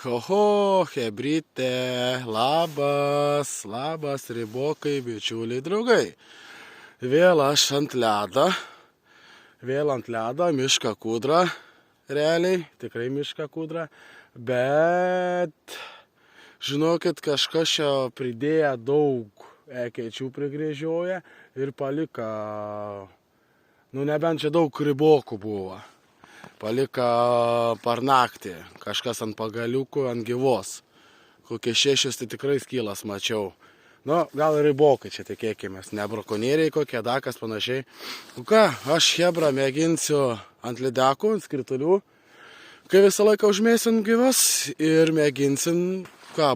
Oho, chebrytė, labas ribokai, bičiuliai, draugai. Vėl aš ant ledo, mišką kūdrą, realiai, tikrai mišką kūdrą, bet žinokit, kažkas čia pridėję daug ekečių prigrėžioja ir palika, nebent čia daug ribokų buvo. Palika par naktį, kažkas ant pagaliukų, ant gyvos. Kokie 6 tai tikrai skylas mačiau. Gal ribokai čia tikėkimės, ne brakonieriai kokie, dakas panašiai. Aš chebra mėginsiu ant lydekų, ant skritulių, kai visą laiką užmėsim gyvas ir mėginsim,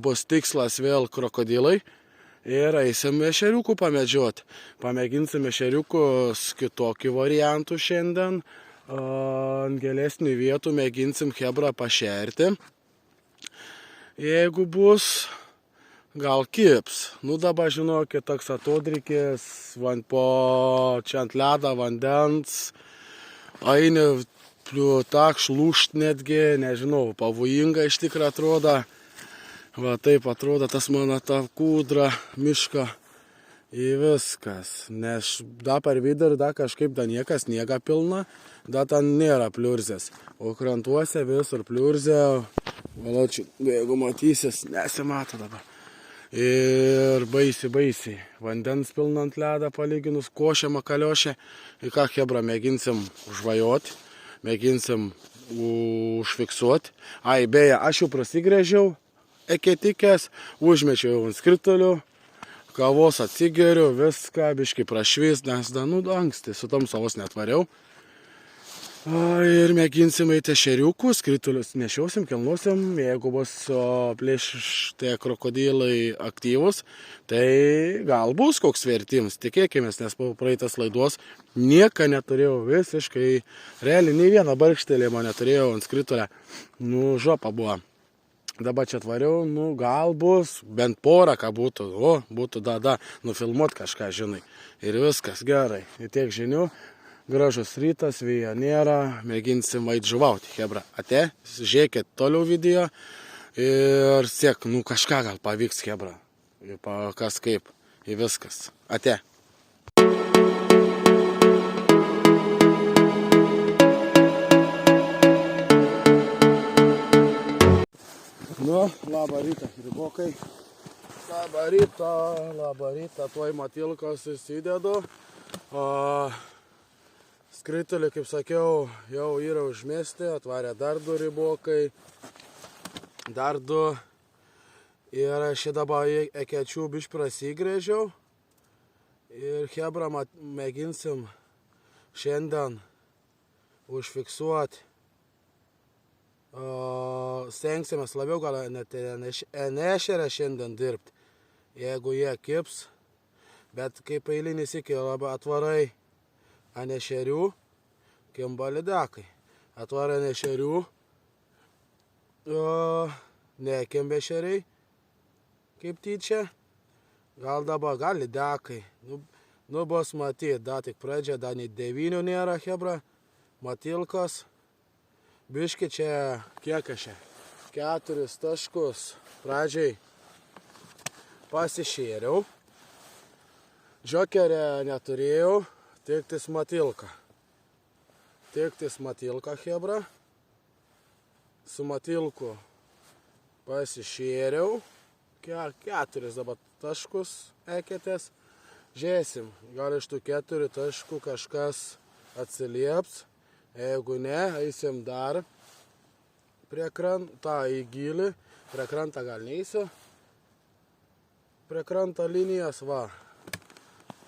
bus tikslas vėl krokodilai ir eisim ešeriukų pamedžioti. Pamėginsim ešeriukus kitokį variantų šiandien. Ant gėlesnių vietų mėginsim chebra pašerti. Jeigu bus, gal kips. Dabar žinokit, toks atodrikis, čia ant ledo vandens, eini tak šlūšt netgi, nežinau, pavojinga iš tikrųjų atrodo. Taip atrodo tas mano ta kūdra miško. Į viskas, nes per vidurį kažkaip niekas sniega pilna, ten nėra pliurzės, o krantuose visur pliurzė, jeigu matysis, nesimato dabar. Ir baisiai, vandens pilna ant ledą palyginus, košė makaliošė, į ką chebra mėginsim užvajoti, mėginsim užfiksuoti. Beje, aš jau prasigrėžiau eketikės, užmečiau ant skritulių. Kavos atsigeriu, viską, biškai prašvis, nes anksti su tom savos netvariau. Ir mėginsim eiti ešeriukų, skritulius nešiosim, kelnosim, jeigu bus plėšti krokodilai aktyvus, tai gal bus koks vertims, tikėkimės, nes po praeitas laidos nieko neturėjau visiškai, realiai nei vieną barkštelėjimą neturėjau ant skritulę, žopa buvo. Dabar čia tvariau, gal bus, bent porą, ką būtų, būtų nufilmuot kažką, žinai. Ir viskas gerai, ir tiek žinių, gražus rytas, vėjo nėra, mėginsim ait žuvauti, chebra. Ate, žiūrėkit toliau video ir siek, kažką gal pavyks, chebra. Kas kaip, ir viskas. Ate. Labą rytą, ribokai. Labą rytą, tuoj matilkos įsidedu. Skritulį, kaip sakiau, jau yra užmesti, atvarė dar 2 ribokai. Dar 2. Ir aš dabar ekečių biš prasigrėžiau. Ir chebra mėginsim šiandien užfiksuoti. Stengsimės labiau gal net nešerę šiandien dirbti, jeigu jie kips, bet kaip eilinis iki labai atvarai ant ešerių, kimba lydekai. Atvarai ant ešerių, nekimba ešeriai, kaip tyčia, gal dabar, gal lydekai. Bus matyt, tik pradžia, nei 9 nėra chebra, matilkos. Biški čia, kiek aš čia, 4 taškus pradžiai pasišėriau. Džokerę neturėjau, tik tais matilka. Chebra. Su matilku pasišėriau. 4 dabar taškus eketės. Žiūrėsim, gal iš tų 4 taškų kažkas atsilieps. Jeigu ne, eisim dar prie krantą į gilį. Prie krantą gal neįsiu. Prie kranto linijos,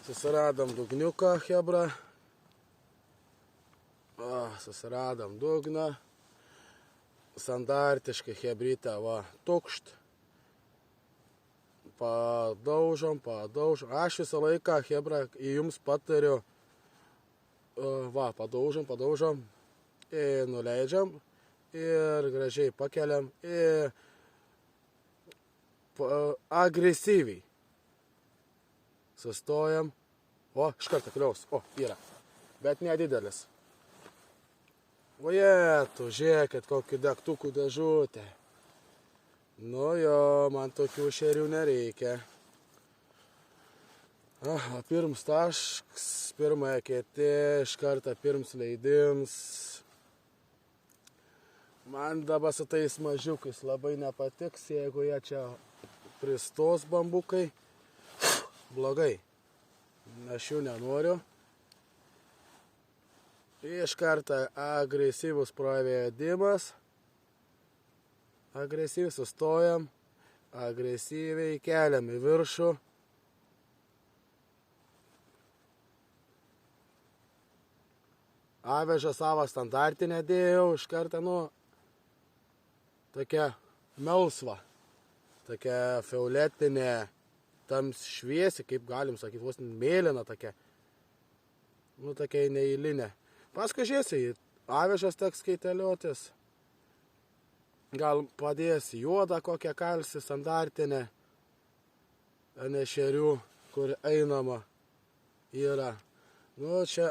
Susiradom dugniuką, chebra. Susiradom dugną. Standartiškai chebrytę, tukšt. Padaužom. Aš visą laiką, chebra, jums patariu. Padaužom, ir nuleidžiam, ir gražiai pakeliam, ir agresyviai sustojam. Iš karto kliaus, yra, bet nedidelis. Žiūrėkit, kokį degtukų dėžutę. Nu jo, man tokių šerių nereikia. Pirms tašks, pirmąją kėtė, iš karto pirms leidims. Man dabar su tais mažiukais labai nepatiks, jeigu jie čia pristos bambukai. Blogai. Aš jų nenoriu. Iš karto agresyvus pravedimas. Agresyviai sustojam. Agresyviai keliam į viršų. Avižą savo standartinę dėjau iš karto, tokia melsva, tokia fioletinė, tams šviesi, kaip galim sakyti, vos mėlyna tokia, tokia neeilinė. Paskui žiūrėsi, avižas teks kaitaliuotis, gal padės juodą kokią kalsi standartinę, nešerių, kur einama yra. Čia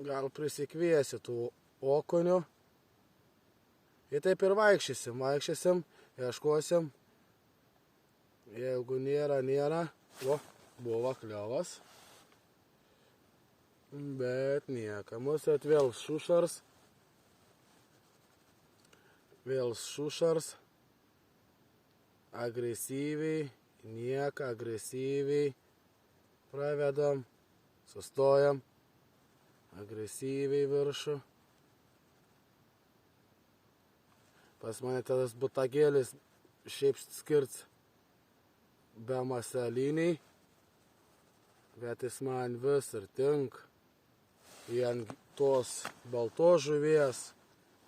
gal prisikviesi tų okonių. Ir taip ir vaikščiosim, ieškosim. Jeigu nėra. Buvo kliovas. Bet nieka. Mūsų vėl šušars. Agresyviai. Nieka, agresyviai. Pravedam. Sustojam. Agresyviai viršų. Pas mane tas butagėlis šiaip skirts be masaliniai, bet jis man vis ir tink. Į ant tos baltos žuvies,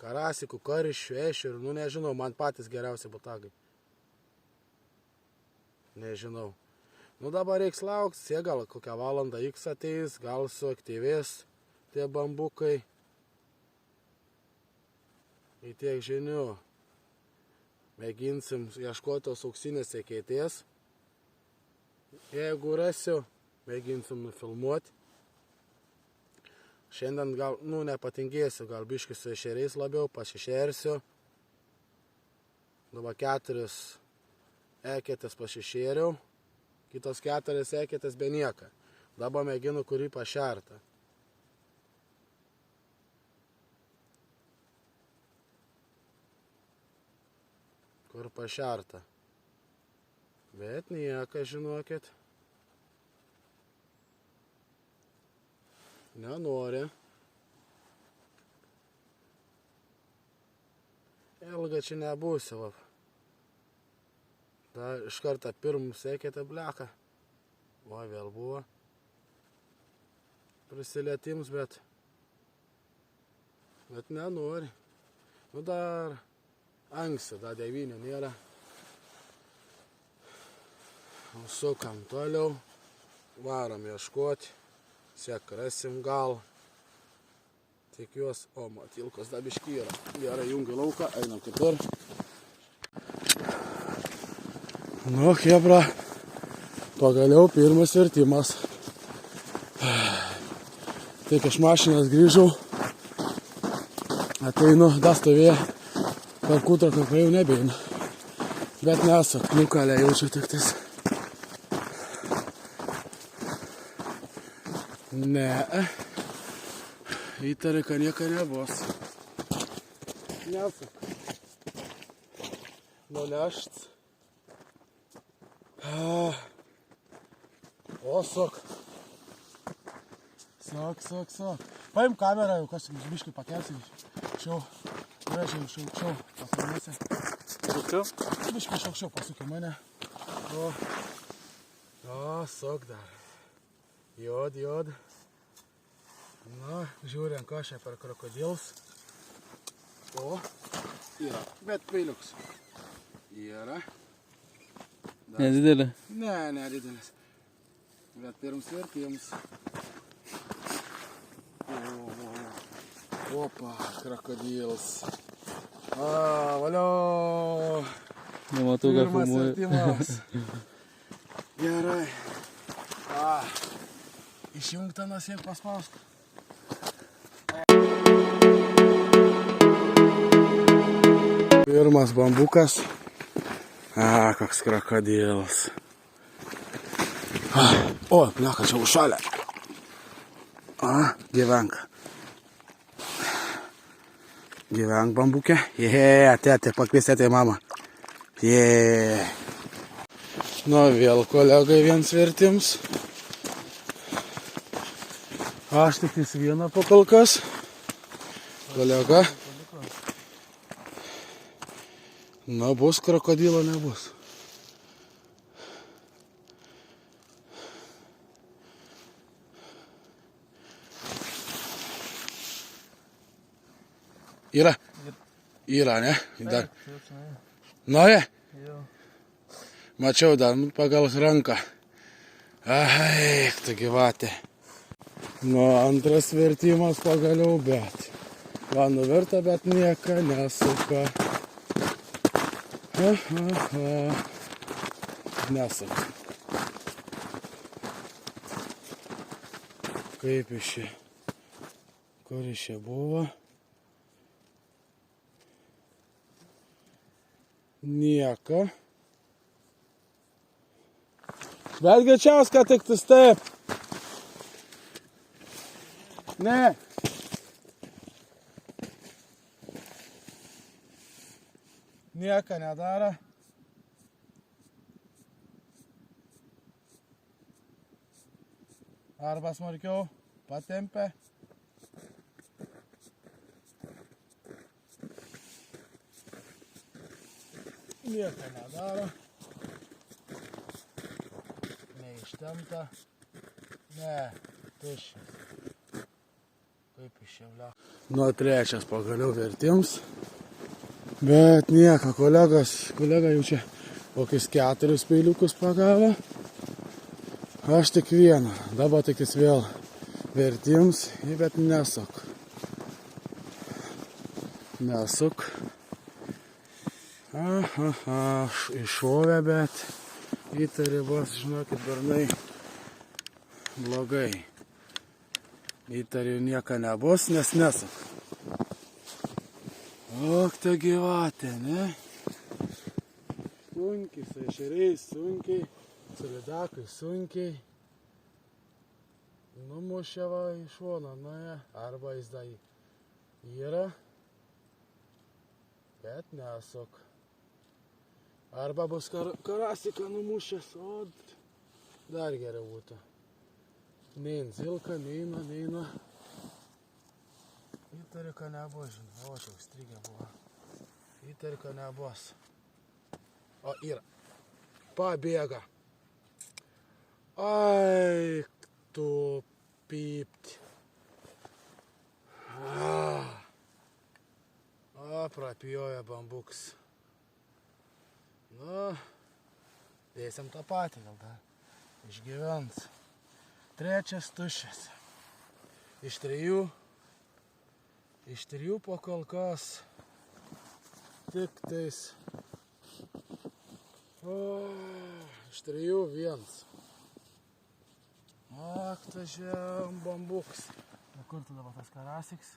karasikų, karišių, ešerių, nežinau, man patys geriausi butagai. Nežinau. Dabar reiks laukti, gal kokią valandą X ateis, gal suaktyvės tie bambukai. Į tiek žinių. Mėginsim ieškoti tos auksinės eketės. Jeigu rasiu, mėginsim nufilmuoti. Šiandien gal, nepatingėsiu, gal biškį su ešeriais labiau, pasišersiu. Dabar 4 eketės pasišėriau, kitos 4 eketės be nieka. Dabar mėginu kurį pašertą. Kur pašerta. Bet nieka, žinokit. Nenori. Ilga čia nebūsi, va. Da iš karto pirmus eketę bleką. Va, vėl buvo. Prisilietims, bet nenori. Dar anksti, dar 9 nėra. Sukam toliau, varom ieškoti, siek rasim gal. Tikiuos, matilkos dar biškį yra. Gerai, jungiu lauką, einam kitur. Hebra, pagaliau pirmas vertimas. Tik iš mašinas grįžau, ateinu, dar stovėjo. Per kutrą kaip jau nebeinu. Bet nesu, nukalę jaučiu tik tais. Įtari, kad nieko nebus. Nesu. Nulešt. Sok. Paim kamerą, jau kas biškį pakelsim. Šaukščiau, pasmanėsi. Biškai šaukščiau pasukė mane. Sok dar. Jod. Žiūrėm, ką čia per krokodilus. Yra, bet peiliuks. Yra. Nedidelė? Ne, nedidelis. Bet pirms vertims. Opa, krokodils. Valio. Nematau, ką Pirmas filmuoju. vertimas. Gerai. Išjungta nasiek paspausk. Pirmas bambukas. Koks krokodilas. O, bleka, čia užšalė. Gyvenk. Gyvenk, bambukė. Tėtė, pakviesėte mamą. Nu, vėl kolegai viens vertims. Aš tik vieną pakolkas. Kolega. Na, bus krokodilo, nebus. Yra? Yra, ne? Dar. Nori? Mačiau dar pagal ranką. Ai, tu gyvatė. Nu, antras vertimas pagaliau, bet. Va, nuverta, bet nieka nesuka. Nesuka. Kaip iš čia? Kur iš čia buvo? Nieka. Bet greičiausiai, kad tik tas taip. Ne. Nieka nedaro. Arba smarkiau patempia. Nieka nedaro. Neištempta. Ne, tuščias. Kaip iš čia vliau. Nu, trečias pagaliau vertims. Bet nieko, kolega jau čia kokius 4 peiliukus pagavo. Aš tik vieną. Dabar tik jis vėl vertims, bet nesuk. Nesuk. Iššovė, bet įtarė bus, žinokit, bernai, blogai. Įtarė nieko nebus, nes nesuk. Ok, ta gyvatė, ne? Sunkiai, su ešeriais sunkiai, su lydekai sunkiai. Numušė va į šoną, nuėjo, arba jis dar yra, bet nesuk. Arba bus karasiką numušęs, o dar geriau būtų. Nein zilka, neina. Įtariu, kad nebus, žinau, o čia užstrigę buvo. Įtariu, kad nebus. O, yra. Pabėga. Ai, tu pypti. Prapjoja bambuks. Nu, dėsim tą patį gal dar. Išgyvens. Trečias tuščias. Iš 3 po kol kas. Tik tais. Iš 3 viens. Ak, ta žiam bambuks. Na kur tu dabar tas karasiks?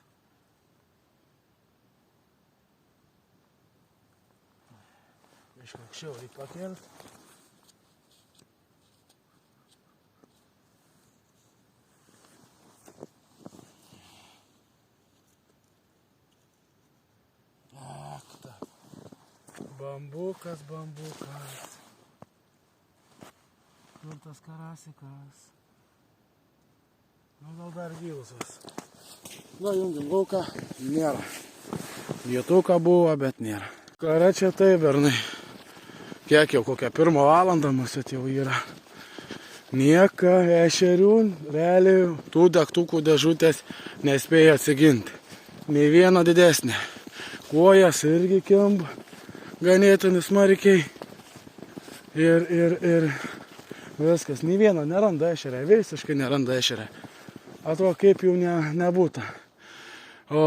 Iš aukščiau reikia pakelt. Akta. Bambukas. Kur tas karasikas? Nu, gal dar gyvusas. Nu, jungiam lauką. Nėra. Vietuka buvo, bet nėra. Kare čia tai, bernai. Kiek jau kokią 1 valandą mūsų jau yra. Nieka ešerių, realiai tų degtukų dėžutės nespėja atsiginti. Nei vieno didesnė. Kojas irgi kimba ganėtinai smarkiai. Ir viskas. Nei vieno neranda ešerė. Visiškai neranda ešerė. Atrodo, kaip jau nebūtų. O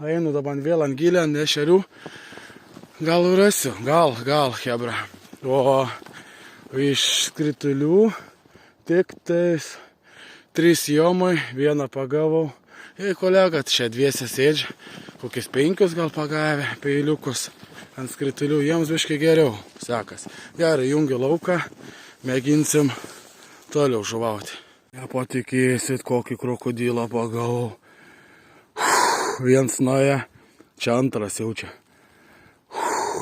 einu dabar vėl ant gilę ant ešerių. Gal rasiu, gal, hebra. O iš kritulių tik tais 3 jomai, 1 pagavau. Ir kolega čia dviese sėdžia, kokius 5 gal pagavę peiliukus. ant skritulių jiems biškai geriau sekas. Gerai, jungiu lauką, mėginsim toliau žuvauti. Nepatikėsit, kokį krokodilą pagavau. Viens nuėjo, čia antras jau čia.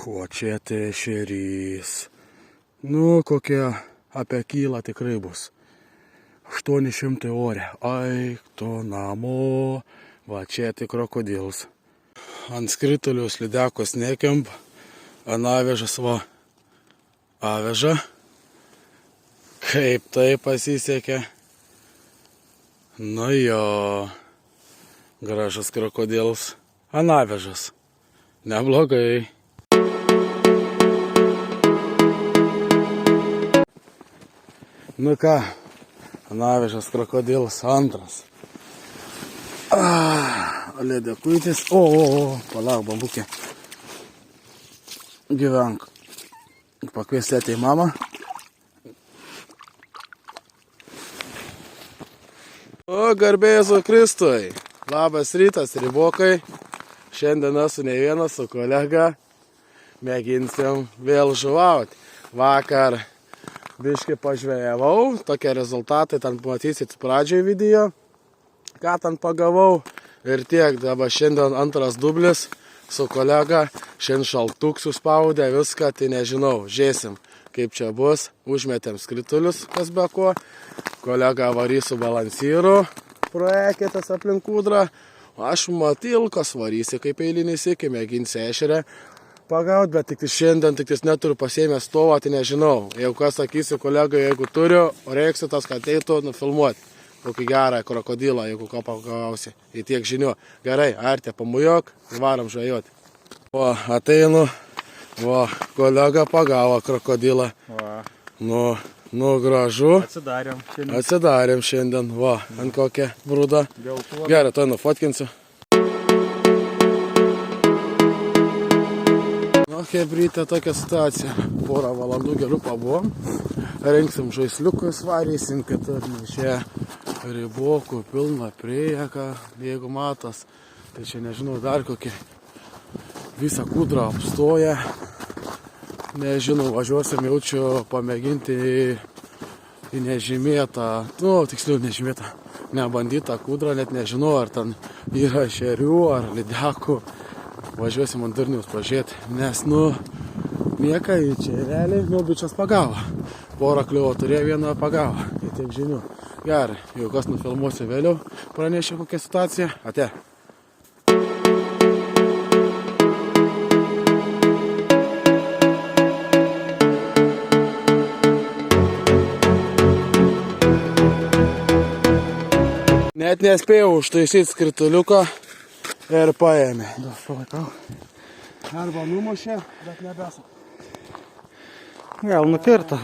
O čia tai ešerys. Nu, kokie apie kilą tikrai bus. 800 ore. Aik tu namo. Va, čia tai krokodils. Ant skritulių slidekos nekemp. Ant avežas va. Aveža. Kaip tai pasisekė. Nu jo. Gražus krokodils. Ant avežas. Neblogai. Nu ką, anavežas krokodils antras. Lėdekuitis. Palauk, bambukė. Gyvenk. Pakviestėte į mamą. Garbėzu Kristui. Labas rytas, ribokai. Šiandien esu ne vienas su kolega. Mėginsim vėl žuvauti. Vakar biškai pažvejavau, tokie rezultatai, ten pamatysit pradžioj video, ką ten pagavau. Ir tiek, dabar šiandien antras dublis su kolega, šiandien šaltuk suspaudė, viską, tai nežinau, žiūrėsim, kaip čia bus. Užmetėm skritulius, kas be ko. Kolega varys su balansyru, projekėtas aplink kūdrą. Aš matilkos varysi, kaip eilinis iki, mėginsi ešerę pagaut, bet tik šiandien neturiu pasiėmęs stovą, tai nežinau. Jeigu kas sakysi, kolega, jeigu turiu, reiksi tas, kad ateitų nufilmuoti kokį gerą krokodilą, jeigu ką pagausi. Į tiek žinių. Gerai, artė, pamujok, varom žvejoti. O, ateinu, o, kolega pagavo krokodilą. Va. Nu, gražu. Atsidarėm šiandien. Šiandien, va, ant kokią brūdą. Gerai, to nufotkinsiu. Hebrytė tokia situacija. Porą valandų gerų pabuvom. Rinksim žaisliukus, varysim kitur. Čia ribokų pilna prieka, jeigu matos. Tai čia nežinau, dar kokį visą kūdrą apstoja. Nežinau, važiuosim jaučiu pamėginti į nežymėtą, tiksliau nežymėtą, nebandytą kūdrą, net nežinau, ar ten yra ešerių, ar lydekų. Važiuosim ant durnius pažiūrėti, nes, nieka į čia realiai, bičias pagavo. Porą kliuvo turėjo, vieną pagavo, tai tiek žinių. Gerai, jau kas nufilmuosiu vėliau, pranešiu kokią situaciją. Ate. Net nespėjau užtaisyti skrituliuką. Ir paėmė. Palaikau. Arba numušė, bet nebesa. Gal nukirto.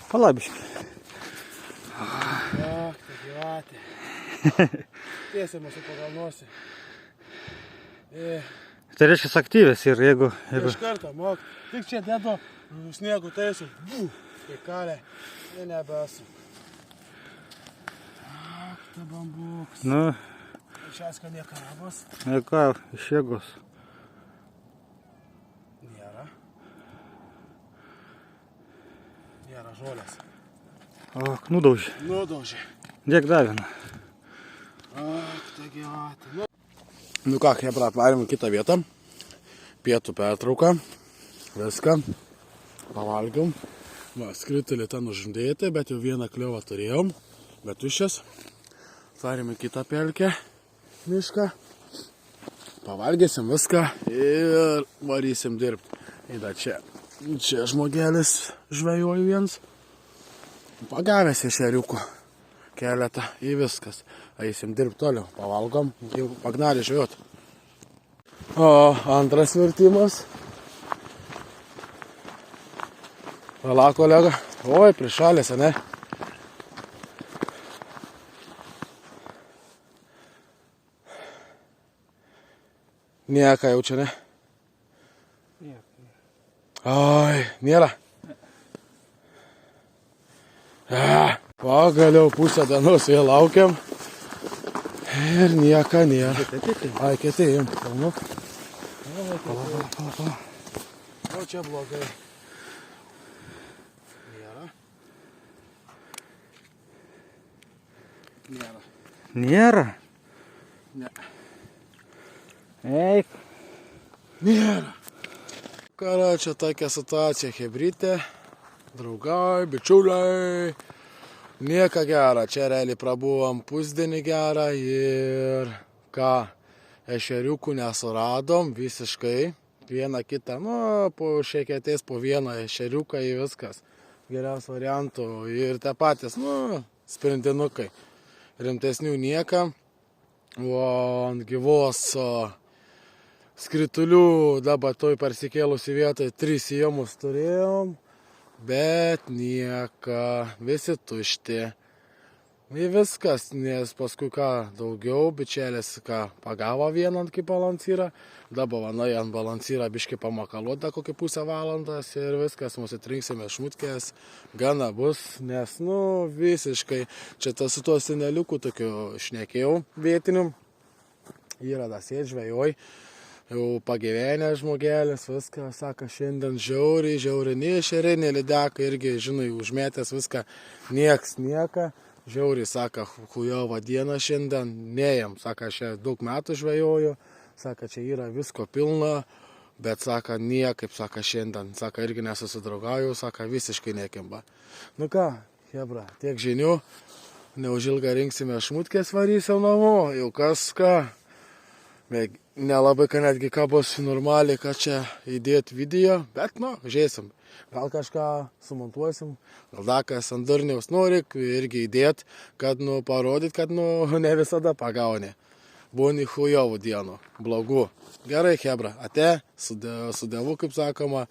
Palabiškai. Tai gyvatė. Tiesiai mūsų pagalnosi. Tai reiškia aktyvės ir jeigu... Iš karto, mok. Tik čia dedu sniegų taisiu. Kai kalė. Ir nebesu. Ta bambuks. Šias ką niekarabas. Ką, iš jėgos. Nėra žolės. Nudaužė. Dėk davina. Tai gyvatė. Nu ką, hebra, atvarėm į kitą vietą. Pietų pertrauką. Viską. Pavalgiam. Skritulį ten uždėti, bet jau vieną kliovą turėjom. Bet tuščias. Atvarėm į kitą pelkę. Mišką, pavalgėsim viską ir varysim dirbti. Eida čia žmogelis žvejoju viens. Pagavęs ešeriukų keletą į viskas. Eisim dirbti toliau, pavalgom, jau pagnalį žvejot. O antras virtimas. Pala, kolega. Oi, prišalės, ne? Nieka jau čia, ne? Oi, nėra. Pagaliau pusę dienos vėl laukiam. Ir nieka nėra. Ai, kietėjim. O čia blogai. Nėra. Nėra. Nėra? Ne. Eik. Nėra. Karočią, tokia situacija, hebrytė. Draugai, bičiuliai. Nieka gera. Čia realiai prabuvom pusdienį gerą ir ką, ešeriukų nesuradom visiškai. Vieną kitą, po šeketės po vieną ešeriuką į viskas. Geriausių variantų ir tie patys, sprendinukai. Rimtesnių nieka. O ant gyvos skritulių dabar toj persikėlusi vietoj 3 įėmus turėjom, bet nieka, visi tušti. Ir viskas, nes paskui ką daugiau, bičelės pagavo vieną ant balansyrą, dabar ant balansyrą biškį pamakaluota kokį pusę valandas ir viskas, mūsų trinksime šmutkės, gana bus, nes visiškai, čia su tuo seneliuku tokiu šnekėjau vietiniu, yra da sėd žvejoj, jau pagyvenę žmogelis, viską, sako, šiandien žiauriai, nešeriai, lydeka irgi, žinai, užmetęs viską, nieks nieka. Žiauriai, sako, hujova diena šiandien, neėjom, sako, aš daug metų žvejoju, sako, čia yra visko pilna, bet, sako, niekaip, sako, šiandien, sako, irgi nesusidraugauju, sako, visiškai nekimba. Nu ką, hebra, tiek žinių, neužilgą rinksime šmutkės, varysim namo, jau kas ką, nelabai, kad netgi ką bus normaliai, kad čia įdėti video, bet, žiūrėsim. Gal kažką sumontuosim, gal dakas ant durniaus nori irgi įdėti, kad parodyt, kad ne visada pagauni. Būni hujovų dienų, blogų. Gerai, hebra, ate, su Dievu, kaip sakoma,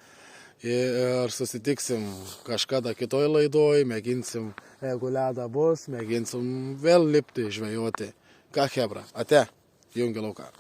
ir susitiksim kažkada kitoj laidoj, mėginsim, jeigu ledą bus, mėginsim vėl lipti, žvejoti. Ką, hebra, ate, jungi lauką.